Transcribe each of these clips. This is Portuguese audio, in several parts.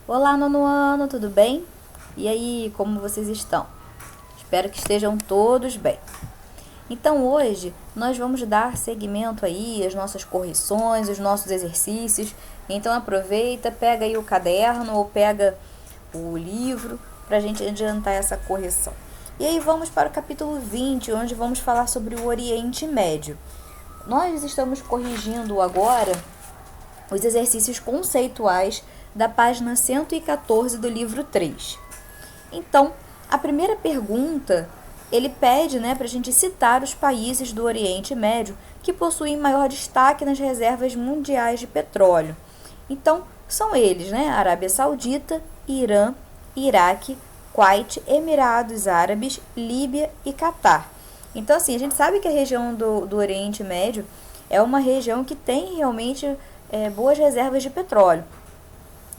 Olá, nono ano, tudo bem? E aí, como vocês estão? Espero que estejam todos bem. Então, hoje nós vamos dar seguimento aí às nossas correções, os nossos exercícios. Então, aproveita, pega aí o caderno ou pega o livro para a gente adiantar essa correção. E aí, vamos para o capítulo 20, onde vamos falar sobre o Oriente Médio. Nós estamos corrigindo agora os exercícios conceituais da página 114 do livro 3. Então, a primeira pergunta, ele pede, para a gente citar os países do Oriente Médio que possuem maior destaque nas reservas mundiais de petróleo. Então, são eles, Arábia Saudita, Irã, Iraque, Kuwait, Emirados Árabes, Líbia e Catar. Então, assim, a gente sabe que a região do Oriente Médio é uma região que tem realmente boas reservas de petróleo.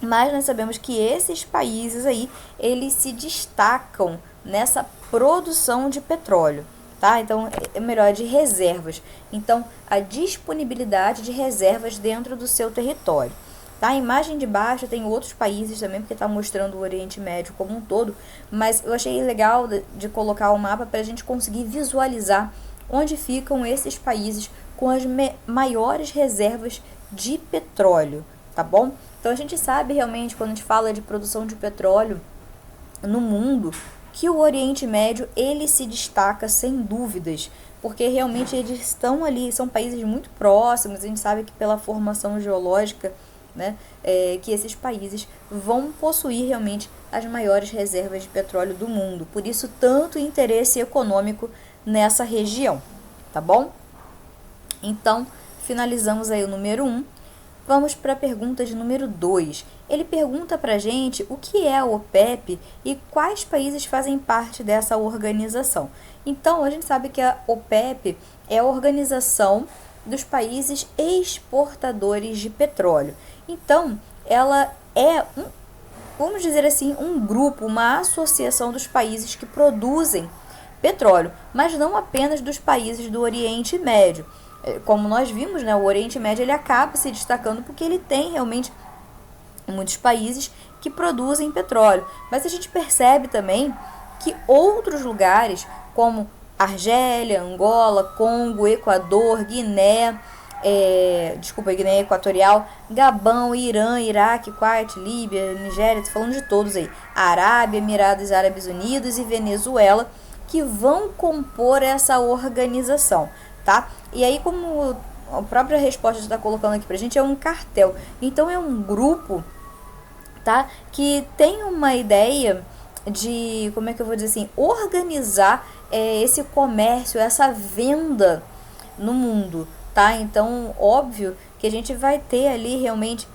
Mas nós sabemos que esses países aí, eles se destacam nessa produção de petróleo, tá? Então, é melhor, de reservas. Então, a disponibilidade de reservas dentro do seu território. Tá? A imagem de baixo tem outros países também, porque está mostrando o Oriente Médio como um todo, mas eu achei legal de colocar o mapa para a gente conseguir visualizar onde ficam esses países com as maiores reservas de petróleo, tá bom? Então a gente sabe realmente, quando a gente fala de produção de petróleo no mundo, que o Oriente Médio ele se destaca sem dúvidas, porque realmente eles estão ali, são países muito próximos. A gente sabe que pela formação geológica, que esses países vão possuir realmente as maiores reservas de petróleo do mundo. Por isso, tanto interesse econômico nessa região, tá bom? Então, finalizamos aí o número 1. Vamos para a pergunta de número 2. Ele pergunta para a gente o que é a OPEP e quais países fazem parte dessa organização. Então, a gente sabe que a OPEP é a organização dos países exportadores de petróleo. Então, ela é, vamos dizer assim, um grupo, uma associação dos países que produzem petróleo, mas não apenas dos países do Oriente Médio. Como nós vimos, o Oriente Médio ele acaba se destacando porque ele tem realmente muitos países que produzem petróleo. Mas a gente percebe também que outros lugares, como Argélia, Angola, Congo, Equador, Guiné Equatorial, Gabão, Irã, Iraque, Kuwait, Líbia, Nigéria, tô falando de todos aí, Arábia, Emirados Árabes Unidos e Venezuela, que vão compor essa organização, tá? E aí, como a própria resposta está colocando aqui pra gente, é um cartel. Então, é um grupo, tá? Que tem uma ideia de, como é que eu vou dizer assim, organizar esse comércio, essa venda no mundo, tá? Então, óbvio que a gente vai ter ali realmente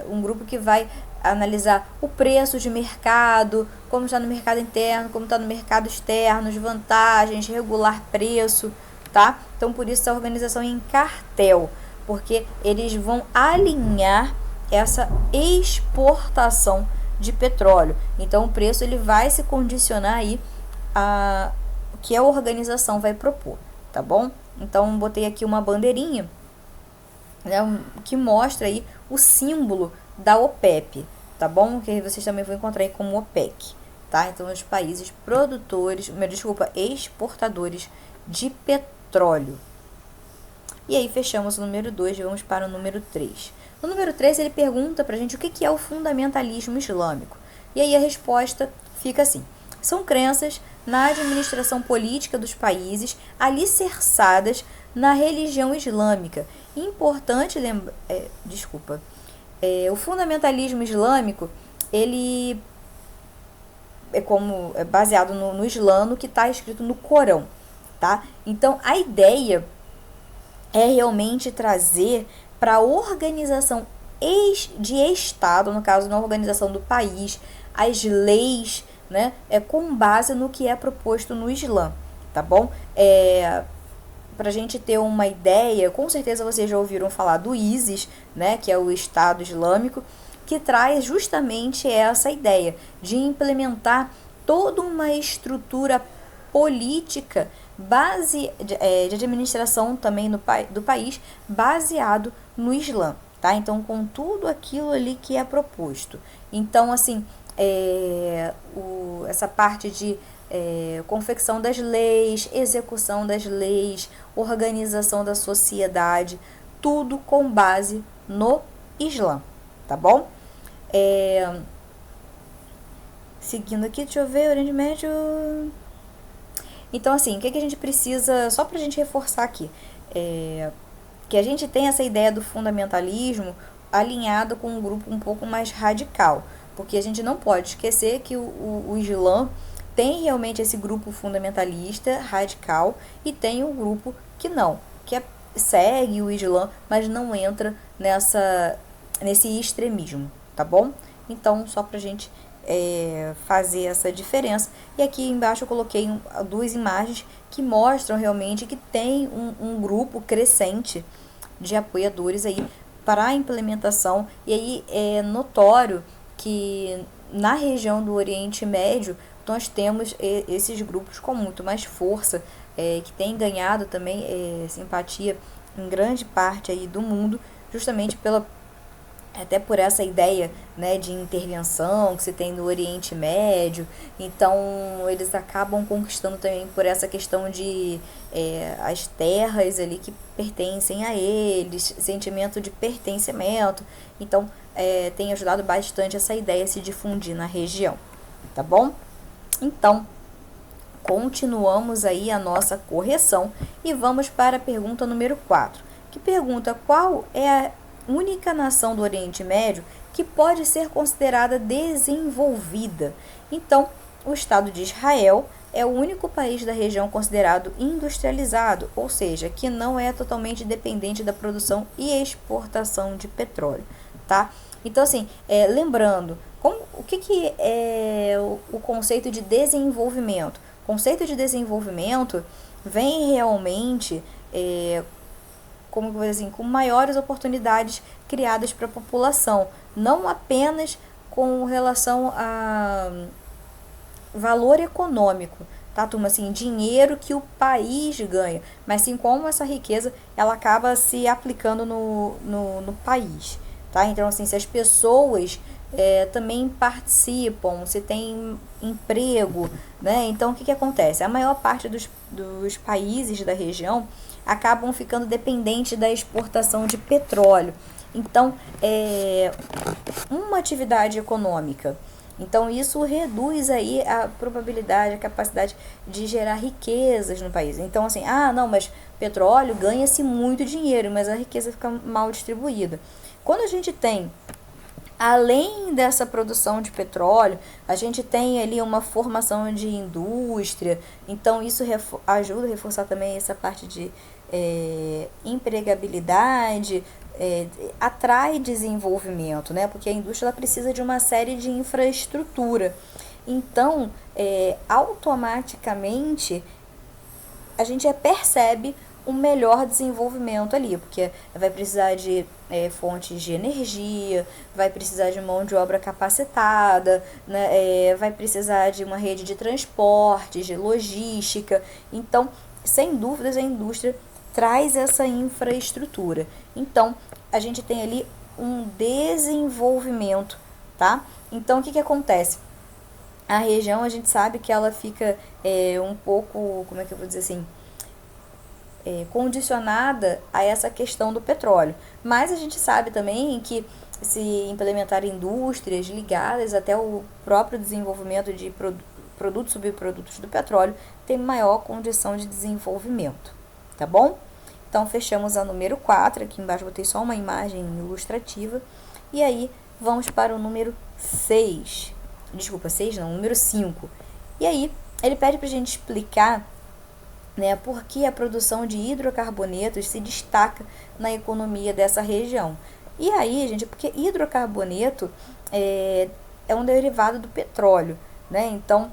um grupo que vai analisar o preço de mercado, como está no mercado interno, como está no mercado externo, as vantagens, regular preço, tá? Então, por isso, essa organização é em cartel, porque eles vão alinhar essa exportação de petróleo. Então, o preço ele vai se condicionar aí a que a organização vai propor, tá bom? Então, botei aqui uma bandeirinha, que mostra aí o símbolo da OPEP, tá bom? Que vocês também vão encontrar aí como OPEC, tá? Então, os países exportadores de petróleo. E aí, fechamos o número 2 e vamos para o número 3. No número 3, ele pergunta pra gente o que é o fundamentalismo islâmico. E aí, a resposta fica assim: são crenças na administração política dos países alicerçadas na religião islâmica. Importante lembrar, o fundamentalismo islâmico, ele é baseado no Islã, no que está escrito no Corão, tá? Então, a ideia é realmente trazer para a organização de Estado, no caso, na organização do país, as leis, com base no que é proposto no Islã, tá bom? Pra gente ter uma ideia, com certeza vocês já ouviram falar do ISIS, que é o Estado Islâmico, que traz justamente essa ideia de implementar toda uma estrutura política de administração também do país, baseado no Islã, tá? Então, com tudo aquilo ali que é proposto. Então, assim, essa parte de confecção das leis, execução das leis, organização da sociedade, tudo com base no Islã, tá bom? Seguindo aqui, deixa eu ver, Oriente Médio. Então, assim, o que a gente precisa, só pra gente reforçar aqui, que a gente tem essa ideia do fundamentalismo alinhado com um grupo um pouco mais radical, porque a gente não pode esquecer que o Islã tem realmente esse grupo fundamentalista radical e tem um grupo que não, segue o Islã, mas não entra nesse extremismo, tá bom? Então, só pra gente fazer essa diferença. E aqui embaixo eu coloquei duas imagens que mostram realmente que tem um grupo crescente de apoiadores aí para a implementação. E aí é notório que na região do Oriente Médio nós temos esses grupos com muito mais força, que tem ganhado também simpatia em grande parte aí do mundo, justamente até por essa ideia, né, de intervenção que se tem no Oriente Médio. Então eles acabam conquistando também por essa questão de as terras ali que pertencem a eles, sentimento de pertencimento. Então tem ajudado bastante essa ideia a se difundir na região, tá bom? Então continuamos aí a nossa correção e vamos para a pergunta número 4, que pergunta qual é a única nação do Oriente Médio que pode ser considerada desenvolvida. Então, o Estado de Israel é o único país da região considerado industrializado, ou seja, que não é totalmente dependente da produção e exportação de petróleo, tá? Então, assim, lembrando, o que é o conceito de desenvolvimento? O conceito de desenvolvimento vem realmente como eu vou dizer assim, com maiores oportunidades criadas para a população, não apenas com relação a valor econômico, tá, turma? Assim, dinheiro que o país ganha, mas sim como essa riqueza ela acaba se aplicando no país, tá? Então, assim, se as pessoas também participam, se tem emprego, né? Então, o que acontece? A maior parte dos países da região acabam ficando dependentes da exportação de petróleo. Então, uma atividade econômica. Então, isso reduz aí a probabilidade, a capacidade de gerar riquezas no país. Então, assim, não, mas petróleo ganha-se muito dinheiro, mas a riqueza fica mal distribuída. Quando a gente tem, além dessa produção de petróleo, a gente tem ali uma formação de indústria, então isso ajuda a reforçar também essa parte de empregabilidade, atrai desenvolvimento, né? Porque a indústria ela precisa de uma série de infraestrutura. Então, automaticamente, a gente percebe um melhor desenvolvimento ali, porque vai precisar de fontes de energia, vai precisar de mão de obra capacitada, né? Vai precisar de uma rede de transporte, de logística. Então, sem dúvidas, a indústria traz essa infraestrutura. Então, a gente tem ali um desenvolvimento, tá? Então, o que acontece? A região, a gente sabe que ela fica um pouco, como é que eu vou dizer assim, condicionada a essa questão do petróleo. Mas a gente sabe também que se implementar indústrias ligadas até o próprio desenvolvimento de produtos e subprodutos do petróleo, tem maior condição de desenvolvimento, tá bom? Então, fechamos a número 4, aqui embaixo botei só uma imagem ilustrativa, e aí vamos para o número 6, desculpa, 6 não, número 5, e aí ele pede para a gente explicar, né, por que a produção de hidrocarbonetos se destaca na economia dessa região. E aí, gente, porque hidrocarboneto é um derivado do petróleo, né? Então,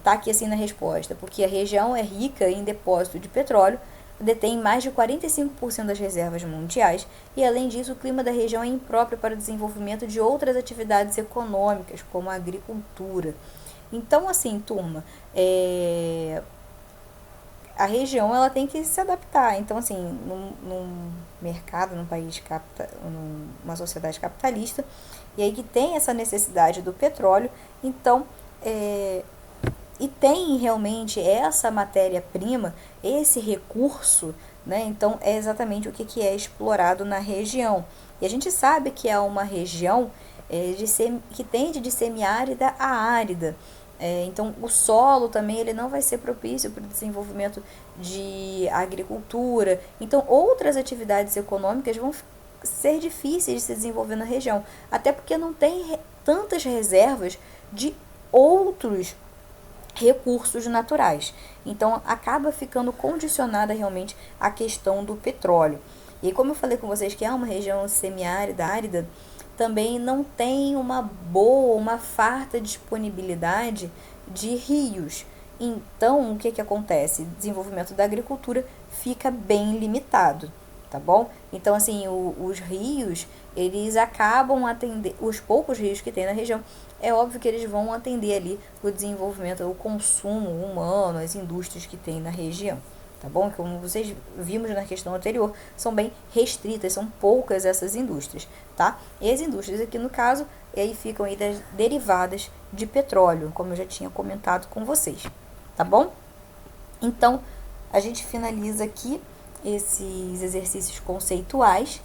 tá aqui assim na resposta, porque a região é rica em depósito de petróleo, detém mais de 45% das reservas mundiais e, além disso, o clima da região é impróprio para o desenvolvimento de outras atividades econômicas, como a agricultura. Então, assim, turma, a região ela tem que se adaptar. Então, assim, num mercado, num país, numa sociedade capitalista, e aí que tem essa necessidade do petróleo, então, e tem realmente essa matéria-prima, esse recurso, né? Então, é exatamente o que é explorado na região. E a gente sabe que é uma região que tende de semiárida a árida. Então, o solo também ele não vai ser propício para o desenvolvimento de agricultura. Então, outras atividades econômicas vão ser difíceis de se desenvolver na região, até porque não tem tantas reservas de outros recursos naturais. Então, acaba ficando condicionada realmente à questão do petróleo. E como eu falei com vocês que é uma região semiárida, árida, também não tem uma boa, uma farta disponibilidade de rios. Então, o que acontece? O desenvolvimento da agricultura fica bem limitado, tá bom? Então, assim, os rios, eles acabam atendendo, os poucos rios que tem na região, é óbvio que eles vão atender ali o desenvolvimento, o consumo humano, as indústrias que tem na região. Tá bom? Como vocês vimos na questão anterior, são bem restritas, são poucas essas indústrias, tá? E as indústrias aqui no caso, aí ficam aí das derivadas de petróleo, como eu já tinha comentado com vocês, tá bom? Então, a gente finaliza aqui esses exercícios conceituais,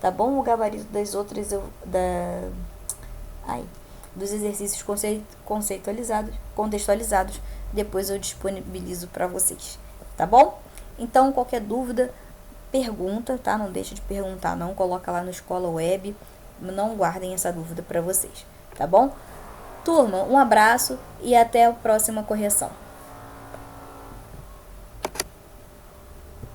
tá bom? O gabarito das outras, dos exercícios contextualizados, depois eu disponibilizo para vocês. Tá bom? Então, qualquer dúvida, pergunta, tá? Não deixa de perguntar, não. Coloca lá no Escola Web. Não guardem essa dúvida para vocês, tá bom? Turma, um abraço e até a próxima correção.